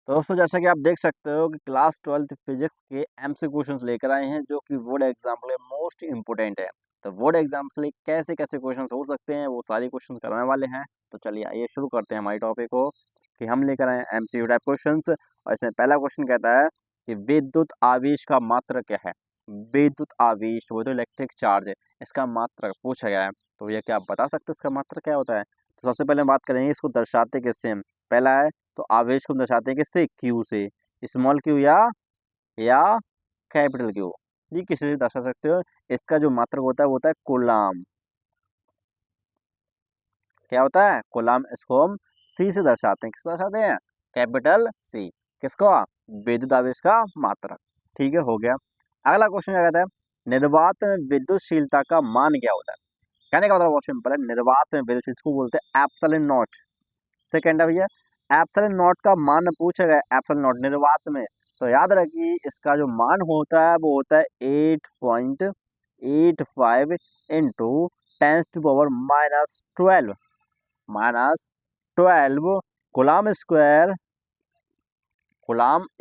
तो दोस्तों जैसा कि आप देख सकते हो कि क्लास 12th फिजिक्स के एमसी क्वेश्चंस लेकर आए हैं जो कि बोर्ड एग्जाम के लिए मोस्ट इंपोर्टेंट है। तो बोर्ड एग्जाम के लिए कैसे कैसे क्वेश्चंस हो सकते हैं वो सारे क्वेश्चंस करने वाले हैं। तो चलिए आइए शुरू करते हैं हमारी टॉपिक को कि हम लेकर आए एमसीक्यू टाइप क्वेश्चंस। और इसमें पहला क्वेश्चन कहता है कि विद्युत आवेश का मात्रक क्या है। विद्युत आवेश वो तो इलेक्ट्रिक चार्ज है, इसका मात्रक पूछा गया है। तो ये क्या आप बता सकते हो इसका मात्रक क्या होता है। तो सबसे पहले बात करेंगे इसको दर्शाते किससे हम। पहला है तो आवेश को हम दर्शाते हैं किससे, क्यू से। स्मॉल क्यू या कैपिटल क्यू, जी किसी से दर्शा सकते हो। इसका जो मात्रक होता है वो होता है कूलाम। क्या होता है कूलाम। इसको हम सी से दर्शाते हैं। किसको दर्शाते हैं, कैपिटल सी। किसको, विद्युत आवेश का मात्रक। ठीक है, हो गया। अगला क्वेश्चन क्या कहता है, निर्वात में विद्युतशीलता का मान क्या होता है। कहने का मतलब बहुत सिंपल है, निर्वात में विद्युत इसको बोलते हैं एप्सिलॉन नॉट। सेकेंड है भैया, एप्सिलॉन नॉट का मान पूछा गया, एप्सिलॉन नॉट निर्वात में। तो याद रखिए इसका जो मान होता है वो होता है 8.85 इंटू 10⁻⁻12 कूलाम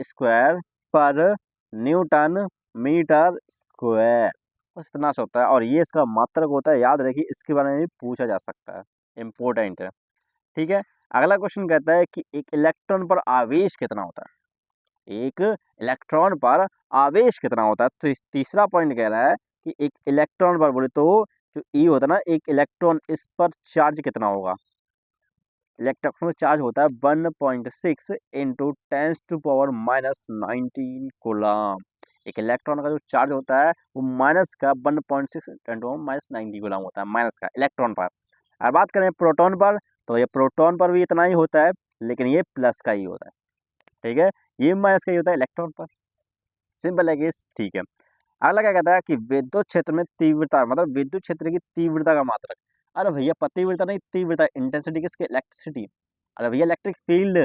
स्क्वायर पर न्यूटन मीटर स्क्वायर। बस इतना सा होता है और ये इसका मात्रक होता है। याद रखिए इसके बारे में भी पूछा जा सकता है, इंपॉर्टेंट है। ठीक है, अगला क्वेश्चन कहता है कि एक इलेक्ट्रॉन पर आवेश कितना होता है। एक इलेक्ट्रॉन पर आवेश कितना होता है। तो तीसरा पॉइंट कह रहा है कि एक इलेक्ट्रॉन पर बोले तो जो ई होता है ना, एक इलेक्ट्रॉन इस पर चार्ज कितना होगा। इलेक्ट्रॉन चार्ज होता है 1.6 इंटू 10⁻⁻19 कूलम। एक इलेक्ट्रॉन का जो चार्ज होता है वो माइनस का 1.6 10⁻⁻90 कूलम होता है, माइनस का इलेक्ट्रॉन पर। और बात करें प्रोटॉन पर, तो ये प्रोटॉन पर भी इतना ही होता है, लेकिन ये प्लस का ही होता है। ठीक है, ये माइनस का ही होता है इलेक्ट्रॉन पर। सिंपल है गेस, ठीक है। अगला क्या कहता है कि विद्युत क्षेत्र में तीव्रता, मतलब विद्युत क्षेत्र की तीव्रता का मात्रक। अरे भैया तीव्रता नहीं, तीव्रता इंटेंसिटी किसकी, इलेक्ट्रिसिटी। अरे भैया इलेक्ट्रिक फील्ड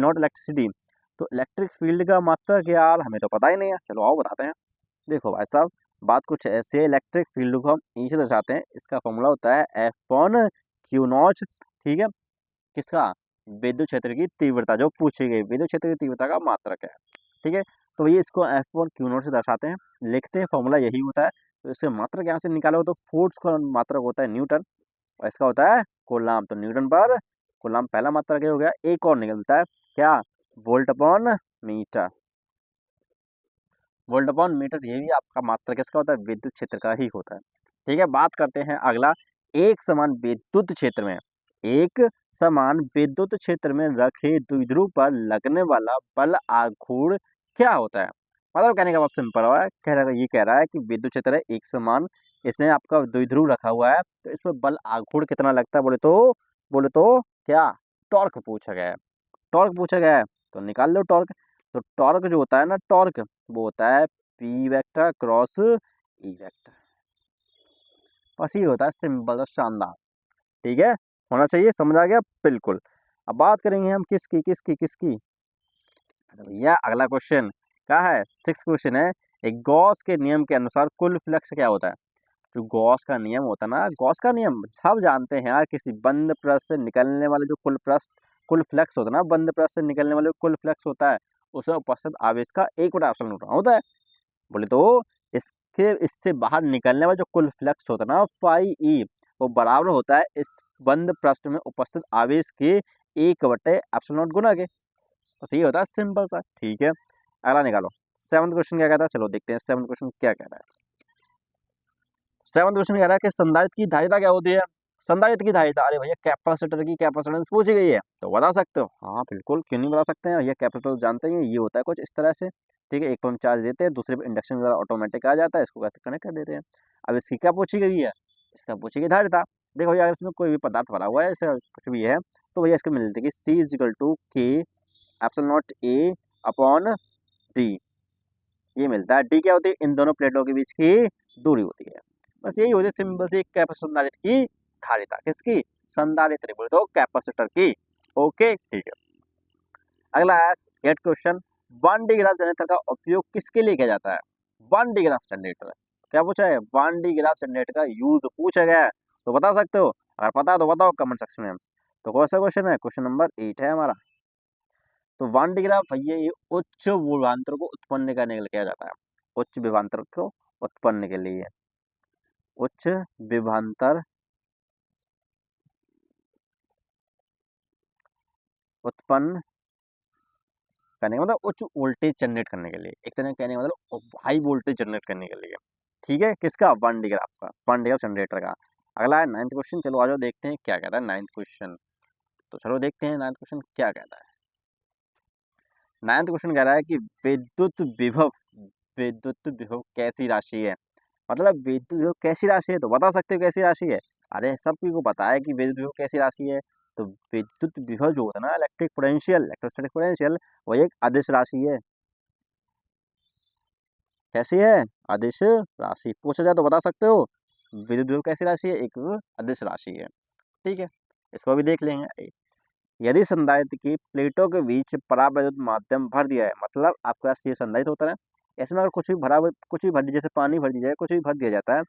नॉट इलेक्ट्रिसिटी। तो इलेक्ट्रिक फील्ड का मात्रक यार हमें तो पता ही नहीं है, चलो आओ बताते हैं। देखो भाई साहब, बात कुछ ऐसी है, इलेक्ट्रिक फील्ड को हम ई से दर्शाते हैं। इसका फॉर्मूला होता है F/Q0। ठीक है, किसका, विद्युत क्षेत्र की तीव्रता जो पूछी गई, विद्युत क्षेत्र की तीव्रता का मात्रक है। ठीक है, तो ये इसको F/Q0 से दर्शाते हैं, लिखते हैं, फॉर्मूला यही होता है। तो इससे मात्रक यहाँ से निकालो तो फोर्स का मात्रक होता है न्यूटन और इसका होता है कूलाम। तो न्यूटन पर कूलाम पहला मात्रक हो गया। एक और निकलता है क्या, volt upon metre. Volt upon metre ये भी आपका मात्रक किसका होता है, विद्युत क्षेत्र का ही होता है। ठीक है, बात करते हैं अगला, एक समान विद्युत क्षेत्र में, एक समान विद्युत क्षेत्र में रखे द्विध्रुव पर लगने वाला बल आघूर्ण क्या होता है। मतलब कहने का बहुत सिंपल है, कह रहा है कि विद्युत क्षेत्र है एक समान, इसमें आपका द्विध्रुव रखा हुआ है, तो इस पर बल आघूर्ण कितना लगता है। बोले तो क्या, टॉर्क पूछा गया है। टॉर्क पूछा गया है तो निकाल लो टॉर्क। तो टॉर्क जो होता है ना, टॉर्क वो होता है P vector cross E vector. बस ये होता है, सिंपल और शानदार। ठीक है, होना चाहिए, समझ आ गया बिल्कुल। अब बात करेंगे हम किसकी। अरे भैया अगला क्वेश्चन क्या है, सिक्स क्वेश्चन है। एक गॉस के नियम के अनुसार कुल फ्लक्स क्या होता है। जो गॉस का नियम होता है ना, गॉस का नियम सब जानते हैं यार, किसी बंद प्रश्न से निकलने वाले जो कुल फ्लक्स होता है ना, बंद प्रश्न से निकलने वाले कुल फ्लक्स होता है, उसमें उपस्थित आवेश का 1/ε होता है। बोले तो इसके इससे बाहर निकलने वाला जो कुल फ्लक्स होता है ना फाई ई, वो बराबर होता है इस बंद पृष्ठ में उपस्थित आवेश के 1/ε गुना के। बस ये होता है, सिंपल सा। ठीक है, अगला निकालो। सेवंथ क्वेश्चन क्या कहता है, चलो देखते हैं सेवंथ क्वेश्चन क्या कह रहा है। सेवंथ क्वेश्चन कह रहा है कि संधारित्र की धारिता क्या होती है। संधारित्र की धारिता, अरे भैया कैपेसिटर की कैपेसिटेंस पूछी गई है, तो बता सकते हो। हाँ बिल्कुल, क्यों नहीं बता सकते हैं, ये कैपेसिटर जानते हैं, ये होता है कुछ इस तरह से। ठीक है, एक पर हम चार्ज देते हैं, दूसरे पर इंडक्शन द्वारा ऑटोमेटिक आ जाता है, इसको कनेक्ट कर देते हैं। अब इसकी क्या पूछी गई है, इसका पूछी गई धारिता। देखो भैया अगर इसमें कोई भी पदार्थ भरा हुआ है, ऐसे कुछ भी है, तो भैया इसको मिलती है कि C = K∈N/A/D। ये मिलता है। डी क्या होती है, इन दोनों प्लेटों के बीच की दूरी होती है। बस यही होती है सिंपल सी कैपेसिटर संधारित्र की धारिता। किसकी, संधारित्र बोले तो कैपेसिटर की। ओके ठीक है, अगला है 8th question. 1D graph generator का उपयोग किसके लिए किया जाता है। 1D ग्राफ जनरेटर क्या पूछा है, 1D ग्राफ जनरेटर का यूज पूछा गया है, तो बता सकते हो। अगर पता है तो बताओ कमेंट सेक्शन में। तो कौन सा क्वेश्चन है, क्वेश्चन नंबर 8 है हमारा। तो वान डिग्राफ भैया ये उच्च विभवांतर को उत्पन्न करने के लिए किया जाता है, उच्च विभवांतर को उत्पन्न के लिए, उच्च विभवांतर उत्पन्न करने का मतलब उच्च वोल्टेज जनरेट करने के लिए, एक तरह कहने का मतलब हाई वोल्टेज जनरेट करने के लिए। ठीक है, किसका? वन डिग्राफ का, वन डिग्राफ जनरेटर का। अगला है नाइन्थ क्वेश्चन, चलो आ जाओ देखते हैं क्या कहता है नाइन्थ क्वेश्चन। तो चलो देखते हैं नाइन्थ क्वेश्चन क्या कहता है। नाइन्थ क्वेश्चन कह रहा है कि विद्युत विभव, विद्युत विभव कैसी राशि है? मतलब विद्युत विभव कैसी राशि है, तो बता सकते हो कैसी राशि है? अरे सबकी को पता है कि विद्युत विभव कैसी राशि है। तो विद्युत विभव जो होता है ना, इलेक्ट्रिक पोटेंशियल, इलेक्ट्रोस्टैटिक पोटेंशियल, वो एक अदिश राशि है। कैसी है? अदिश राशि। पूछा जाए तो बता सकते हो विद्युत विभव कैसी राशि है? एक अदिश राशि है। ठीक है, इसको भी देख लेंगे। यदि संधारित्र की प्लेटों के बीच परावैद्युत माध्यम भर दिया है, मतलब आपके पास ये संधारित्र होता है, इसमें अगर कुछ भी भर दिया, जैसे पानी भर दिया जाए, कुछ भी भर दिया जाता है,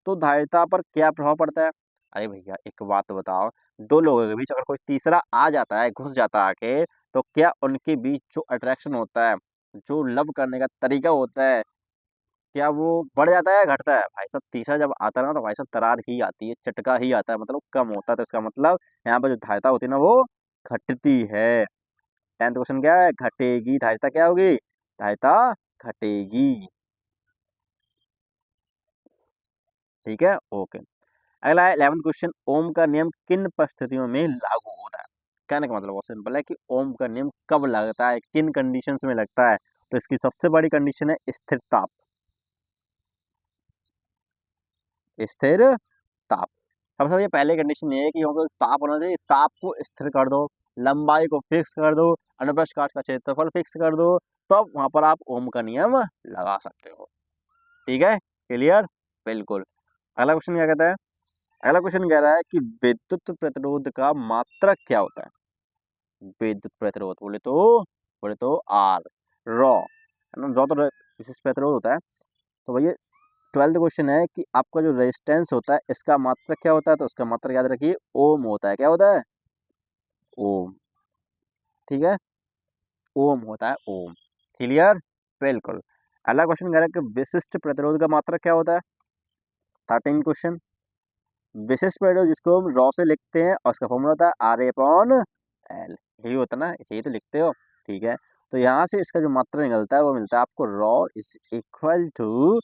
तो धारिता पर क्या प्रभाव पड़ता है? अरे भैया एक बात बताओ, दो लोगों के बीच अगर कोई तीसरा आ जाता है, घुस जाता है आके, तो क्या उनके बीच जो अट्रैक्शन होता है, जो लव करने का तरीका होता है, क्या वो बढ़ जाता है या घटता है? भाई साहब तीसरा जब आता है ना, तो भाई साहब दरार ही आती है, चटका ही आता है, मतलब कम होता है। तो इसका मतलब यहाँ पर जो धारिता होती है ना, वो घटती है। टेंथ क्वेश्चन क्या है? घटेगी, धारिता क्या होगी? धारिता घटेगी। ठीक है, ओके। अगला है 11th क्वेश्चन, ओम का नियम किन परिस्थितियों में लागू होता है? कहने का मतलब बहुत सिंपल है कि ओम का नियम कब लगता है, किन कंडीशंस में लगता है। तो इसकी सबसे बड़ी कंडीशन है स्थिर ताप, स्थिर ताप। सबसे ये पहले कंडीशन ये है कि यहाँ पर ताप होना चाहिए, ताप को स्थिर कर दो, लंबाई को फिक्स कर दो, अनुप्रस्थ काट का क्षेत्रफल फिक्स कर दो, तब वहां पर आप ओम का नियम लगा सकते हो। ठीक है, क्लियर? बिल्कुल। अगला क्वेश्चन क्या कहता है? अगला क्वेश्चन कह रहा है कि विद्युत प्रतिरोध का मात्रक क्या होता है? विद्युत प्रतिरोध बोले तो आर, रॉ है ना, रॉ तो विशिष्ट प्रतिरोध होता है। तो भैया 12th क्वेश्चन है कि आपका जो रेजिस्टेंस होता है, इसका मात्रक क्या होता है? तो उसका मात्रक याद रखिए ओम होता है। क्या होता है? ओम। ठीक है, ओम होता है, ओम। क्लियर? बिल्कुल। अगला क्वेश्चन कह रहा है कि विशिष्ट प्रतिरोध का मात्रक क्या होता है? 13 क्वेश्चन, विशिष्ट प्रतिरोध जिसको हम रॉ से लिखते हैं और उसका फॉर्मूला होता है आर अपॉन एल, यही होता है ना, यही तो लिखते हो। ठीक है, तो यहाँ से इसका जो मात्रा निकलता है वो मिलता है आपको rho is equal to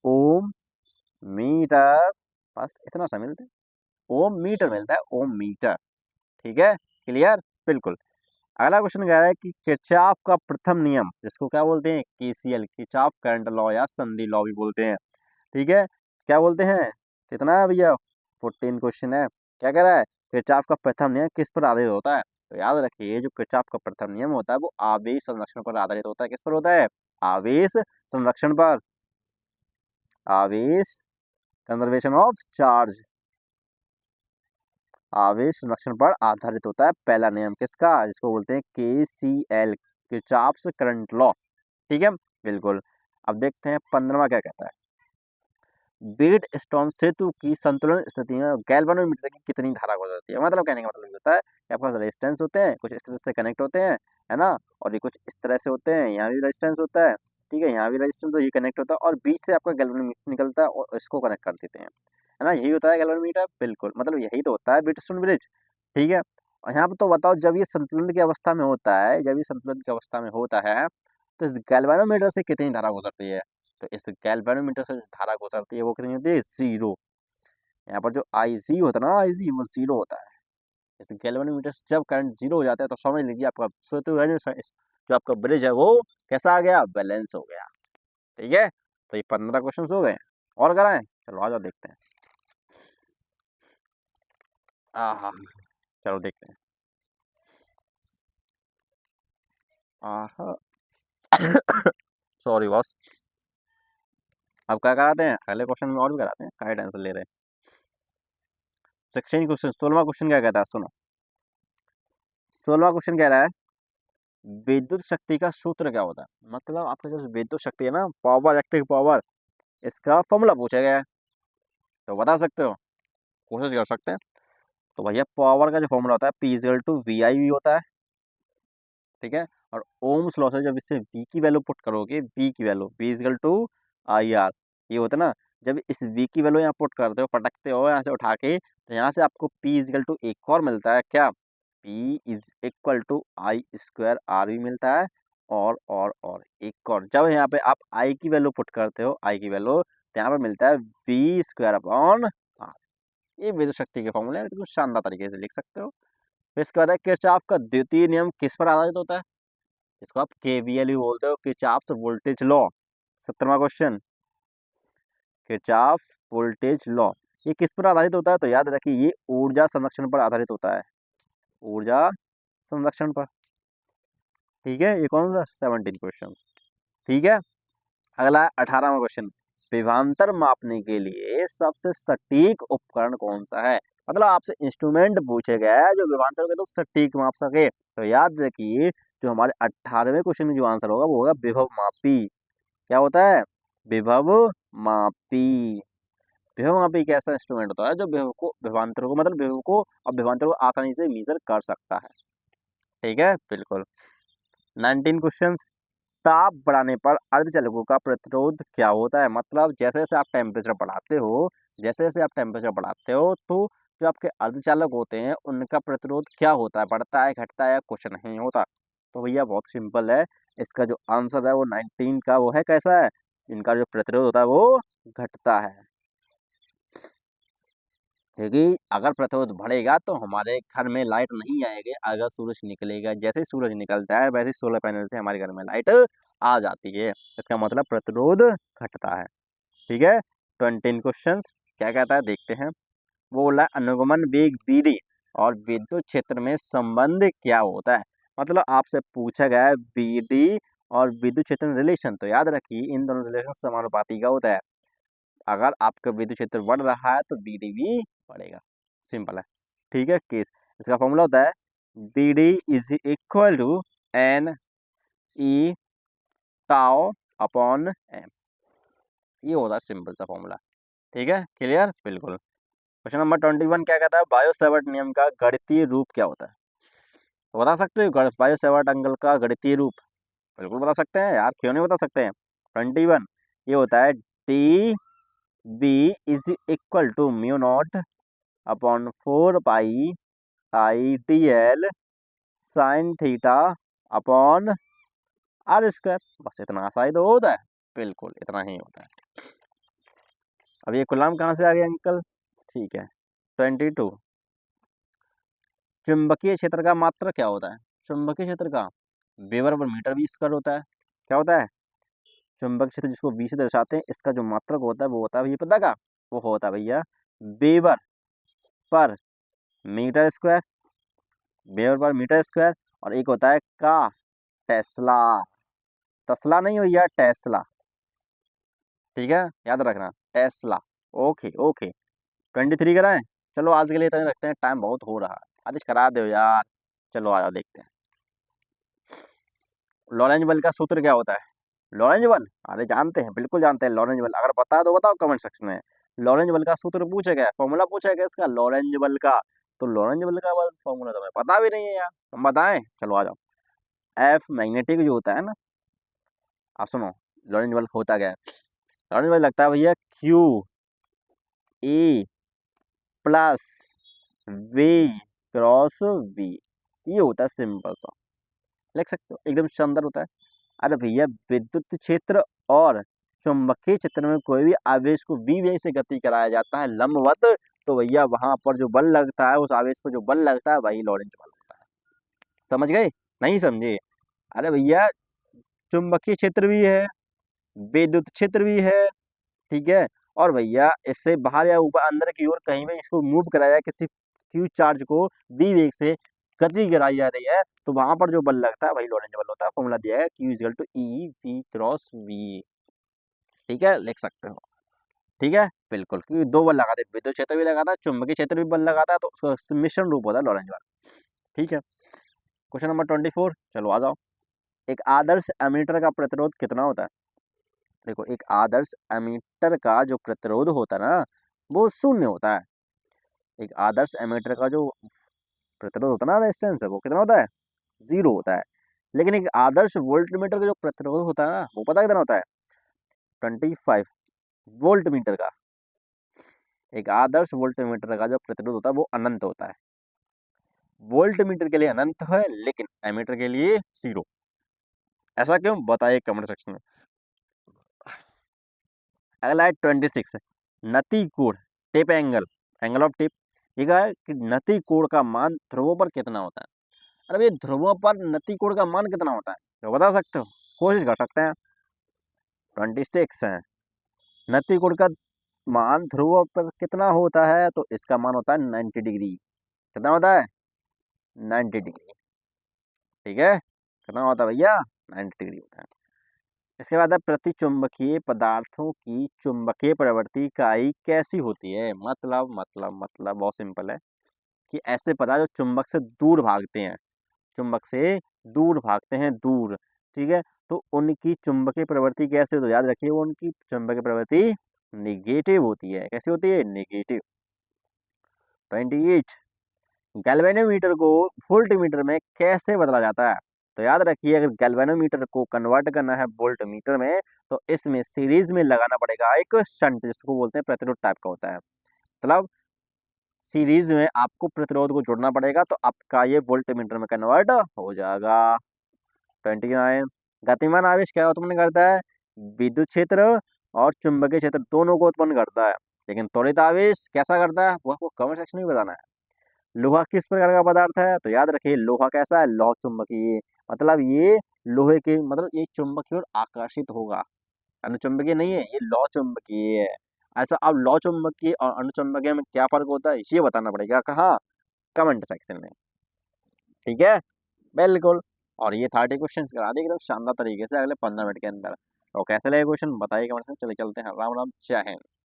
ohm metre, बस इतना सा मिलता है, ओम मीटर मिलता है, ओम मीटर। ठीक है, क्लियर? बिल्कुल। अगला क्वेश्चन कह रहा है कि किरचॉफ का प्रथम नियम, जिसको क्या बोलते हैं? केसीएल, किरचॉफ करंट लॉ या संधि लॉ भी बोलते हैं। ठीक है, क्या बोलते हैं? कितना है भैया? 14 क्वेश्चन है। क्या कह रहा है? किरचॉफ का प्रथम नियम किस पर आधारित होता है? तो याद रखिए जो किरचॉफ का प्रथम नियम होता है वो आवेश संरक्षण पर आधारित होता है। किस पर होता है? आवेश संरक्षण पर, आवेश कंजर्वेशन ऑफ चार्ज, आवेश संरक्षण पर आधारित होता है पहला नियम। किसका? जिसको बोलते हैं केसीएल, किरचॉफ्स करंट लॉ। ठीक है, बिल्कुल। अब देखते हैं 15वां क्या कहता है। बीड स्टोन सेतु की संतुलन स्थिति में गैल्वेनोमीटर की कितनी धारा गुजरती है? मतलब कहने का मतलब ये होता है कि आपके पास रेजिस्टेंस होते हैं, कुछ इस तरह से कनेक्ट होते हैं, है ना, और ये कुछ इस तरह से होते हैं, यहाँ भी रेजिस्टेंस होता है। ठीक है, यहाँ भी रेजिस्टेंस और ये कनेक्ट होता है, और बीच से आपका गैल्वेनोमीटर निकलता है और इसको कनेक्ट कर देते हैं, है ना, यही होता है गैल्वेनोमीटर। बिल्कुल, मतलब यही तो होता है बीड स्टोन ब्रिज। ठीक है, और यहाँ पर तो बताओ जब ये संतुलन की अवस्था में होता है, जब ये संतुलन की अवस्था में होता है, तो इस गैल्वेनोमीटर से कितनी धारा गुजरती है? तो इस गैल्वेनोमीटर से जो धारा गुजरती है वो कितनी होती है? जीरो। यहाँ पर जो आई जी होता है ना, आई जी वो जीरो होता है। इस गैल्वेनोमीटर से जब करंट जीरो हो जाता है तो समझ लीजिए आपका जो आपका ब्रिज है वो कैसा आ गया? बैलेंस हो गया। ठीक है, तो ये 15 क्वेश्चन हो गए, और कराएं? चलो आ जाओ देखते हैं। आहा, चलो देखते हैं। आहा सॉरी बॉस। अब क्या कराते हैं? अगले क्वेश्चन में और भी कराते हैं, क्या टेंशन ले रहे हैं। 16 क्वेश्चन, 16वां क्वेश्चन क्या कहता है सुनो। 16वां क्वेश्चन कह रहा है विद्युत शक्ति का सूत्र क्या होता है? मतलब आपके जो विद्युत शक्ति है ना, पावर, इलेक्ट्रिक पावर, इसका फॉर्मूला पूछा गया है, तो बता सकते हो? कोशिश कर सकते हैं। तो भैया पावर का जो फॉर्मूला होता है P equal to V I V होता है। ठीक है। और ओम्स लॉ से जब इससे V की वैल्यू पुट करोगे, V की value V is equal to IR, ये होता है ना, जब इस V की वैल्यू यहाँ पुट करते हो, पटकते हो यहाँ से उठा के, तो यहाँ से आपको P इज इक्वल टू एक और मिलता है क्या, P is equal to I square R भी मिलता है, और एक और जब यहाँ पे आप I की वैल्यू पुट करते हो, I की वैल्यू, तो यहाँ पे मिलता है V स्क्वायर अपॉन R। ये विद्युत शक्ति के फॉर्मूले हैं, कुछ शानदार तरीके से लिख सकते हो। फिर इसके बाद है किरचॉफ का द्वितीय नियम किस पर आधारित होता है, इसको आप KVL भी बोलते हो, किरचॉफ्स वोल्टेज लॉ। 17वां क्वेश्चन, किरचॉफ्स वोल्टेज लॉ, ये किस पर आधारित होता है, तो याद रखिए ये ऊर्जा संरक्षण पर आधारित होता है, ऊर्जा संरक्षण पर। ठीक है, ये कौन सा 17 क्वेश्चन। ठीक है, अगला है 18वां क्वेश्चन, विभवांतर मापने के लिए सबसे सटीक उपकरण कौन सा है, मतलब आपसे इंस्ट्रूमेंट पूछे गया है जो विभवांतर को तो सटीक माप सके। तो याद रखिए जो हमारे 18वें क्वेश्चन में जो आंसर होगा वो होगा विभव मापी। क्या होता है, विभव मापी। विभव मापी एक ऐसा इंस्ट्रूमेंट होता है जो विभव को, विभवांतर को, मतलब विभव को और विभवांतर को आसानी से मेजर कर सकता है। ठीक है, बिल्कुल। 19 क्वेश्चन, ताप बढ़ाने पर अर्धचालकों का प्रतिरोध क्या होता है, मतलब जैसे जैसे आप टेम्परेचर बढ़ाते हो, जैसे जैसे आप टेम्परेचर बढ़ाते हो, तो जो आपके अर्धचालक होते हैं उनका प्रतिरोध क्या होता है, बढ़ता है, घटता है, या कुछ नहीं होता। तो भैया बहुत सिंपल है, इसका जो आंसर है वो 19 का वो है कैसा है, इनका जो प्रतिरोध होता है वो घटता है। क्योंकि अगर प्रतिरोध बढ़ेगा तो हमारे घर में लाइट नहीं आएगी, अगर सूरज निकलेगा, जैसे ही सूरज निकलता है वैसे ही सोलर पैनल से हमारे घर में लाइट आ जाती है, इसका मतलब प्रतिरोध घटता है। ठीक है, 20 क्वेश्चन क्या कहता है देखते हैं। वो बोला है अनुगमन वेग BD और विद्युत क्षेत्र में संबंध क्या होता है, मतलब आपसे पूछा गया है BD और विद्युत क्षेत्र में रिलेशन, तो याद रखिए इन दोनों रिलेशन समानुपाती का होता है, अगर आपका विद्युत क्षेत्र बढ़ रहा है तो BD भी बढ़ेगा, सिंपल है। ठीक है, केस इसका फॉर्मूला होता है BD is equal to NE tau upon M, ये होता है सिंपल सा फॉर्मूला। ठीक है, क्लियर, बिल्कुल। क्वेश्चन नंबर 21 क्या कहता है, बायो सेवर्ट नियम का गणितीय रूप क्या होता है, तो बता सकते हो बायो सेवर्ट अंगल का गणितीय रूप, बिल्कुल बता सकते हैं यार, क्यों नहीं बता सकते हैं। 21 ये होता है DB is equal to mu naught upon 4 pi IDL sine theta upon R square, बस इतना सा ही तो होता है, बिल्कुल इतना ही होता है। अब ये कॉलम कहाँ से आ गया अंकल, ठीक है। 22 चुंबकीय क्षेत्र का मात्रक क्या होता है, चुंबकीय क्षेत्र का वेबर पर मीटर भी स्क्वायर होता है। क्या होता है, चुंबक क्षेत्र जिसको V से दर्शाते हैं, इसका जो मात्रक होता है वो होता है भैया पता का, वो होता है भैया weber per metre square, weber per metre square, और एक होता है का टेस्ला, तस्ला नहीं भैया टेस्ला, ठीक है, याद रखना टेस्ला। ओके ओके, 23 कराएं, चलो आज के लिए इतना रखते हैं, टाइम बहुत हो रहा है, आज करा दो यार। चलो आ जाओ देखते हैं, लॉरेंज बल का सूत्र क्या होता है, लॉरेंज बल, अरे जानते हैं, बिल्कुल जानते हैं लॉरेंज बल, अगर बता दो बताओ कमेंट सेक्शन में। लॉरेंज बल का सूत्र पूछा गया, फॉर्मूला पूछा गया इसका लॉरेंज बल का, तो लॉरेंज बल का फॉर्मूला तो हमें पता भी नहीं है यार, हम बताएं, चलो आ जाओ। एफ मैग्नेटिक जो होता है ना, आप सुनो, लॉरेंज बल होता क्या है, लॉरेंज बल लगता है भैया QE plus V cross V, ये होता है सिंपल सा, लिख सकते हो, एकदम शानदार होता है। अरे भैया विद्युत क्षेत्र और चुंबकीय क्षेत्र में कोई भी आवेश को V वेग से गति कराया जाता है लंबवत, तो भैया वहां पर जो बल लगता है, उस आवेश पर जो बल लगता है वही लॉरेंज बल होता है। समझ गए, नहीं समझे, अरे भैया चुंबकीय क्षेत्र भी है, विद्युत क्षेत्र भी है, ठीक है, और भैया इससे बाहर या ऊपर अंदर की ओर कहीं भी इसको मूव कराया जाए, किसी क्यू चार्ज को V वेग से गति कराई जा रही है, तो वहां पर जो बल लगता है वही लॉरेंज बल होता है, फॉर्मूला दिया है Q equal to E V cross V। ठीक है, लिख सकते हो, ठीक है, बिल्कुल, क्योंकि दो बल लगाते हैं, विद्युत क्षेत्र भी लगाता है, चुंबकीय क्षेत्र भी बल लगाता है, तो उसका मिश्रण रूप होता है लॉरेंज बल। ठीक है, क्वेश्चन नंबर 24, चलो आ जाओ। एक आदर्श एमीटर का प्रतिरोध कितना होता है, देखो एक आदर्श एमीटर का जो प्रतिरोध होता है ना वो शून्य होता है, एक आदर्श एमीटर का जो प्रतिरोध होता है ना, रेजिस्टेंस है, वो कितना होता है, 0 होता है। लेकिन एक आदर्श वोल्टमीटर का जो प्रतिरोध होता है ना, वो पता कितना होता है? 25 वोल्ट मीटर का। एक आदर्श वोल्टमीटर का जो प्रतिरोध होता है वो अनंत होता है। वोल्ट मीटर के लिए अनंत है, लेकिन एमीटर के लिए 0। ऐसा क्यों, बताइए कमेंट सेक्शन में। अगला है 26, नति कोण, tip angle, angle of tip. ये कहा है कि नति कोण का मान ध्रुवों पर कितना होता है। अरे भाई, ध्रुवों पर नति कोण का मान कितना होता है, तो बता सकते हो? कोशिश कर सकते हैं। 26 है, नति कोण का मान ध्रुवों पर कितना होता है, तो इसका मान होता है 90 डिग्री। कितना होता है? 90 डिग्री। ठीक है, कितना होता है भैया? 90 डिग्री होता है। इसके बाद है प्रतिचुंबकीय पदार्थों की चुंबकीय प्रवृत्ति इकाई कैसी होती है। मतलब बहुत सिंपल है कि ऐसे पदार्थ जो चुंबक से दूर भागते हैं, चुंबक से दूर भागते हैं, दूर, ठीक है, तो उनकी चुंबकीय प्रवृत्ति कैसे होती है, तो याद रखिए वो उनकी चुंबकीय प्रवृत्ति निगेटिव होती है। कैसी होती है? निगेटिव। 28, गैल्वेनोमीटर को वोल्टमीटर में कैसे बदला जाता है। तो याद रखिए, अगर गैल्वेनोमीटर को कन्वर्ट करना है वोल्टमीटर में, तो इसमें सीरीज में लगाना पड़ेगा एक शंट, जिसको बोलते हैं प्रतिरोध टाइप का होता है। मतलब सीरीज में आपको प्रतिरोध को जोड़ना पड़ेगा, तो आपका ये वोल्टमीटर में कन्वर्ट हो जाएगा। 29, गतिमान आवेश क्या उत्पन्न करता है? विद्युत क्षेत्र और चुंबकीय क्षेत्र दोनों को उत्पन्न करता है। लेकिन त्वरित आवेश कैसा करता है, वो आपको कमेंट सेक्शन में बताना है। लोहा किस प्रकार का पदार्थ है, तो याद रखिए लोहा कैसा है? लौह चुंबकीय। मतलब ये लोहे के, मतलब ये चुंबक की ओर आकर्षित होगा, अनुचुंबकीय नहीं है, ये लौह चुंबकीय है। ऐसा, अब लौह चुंबकीय और अनुचुंबकीय में क्या फर्क होता है, ये बताना पड़ेगा। कहाँ? कमेंट सेक्शन में। ठीक है, बिल्कुल। और ये 30 क्वेश्चन करा दिए एकदम शानदार तरीके से अगले 15 मिनट के अंदर। तो कैसे लगे क्वेश्चन, बताइए कमेंट में। चले चलते हैं, राम राम, जय हिंद।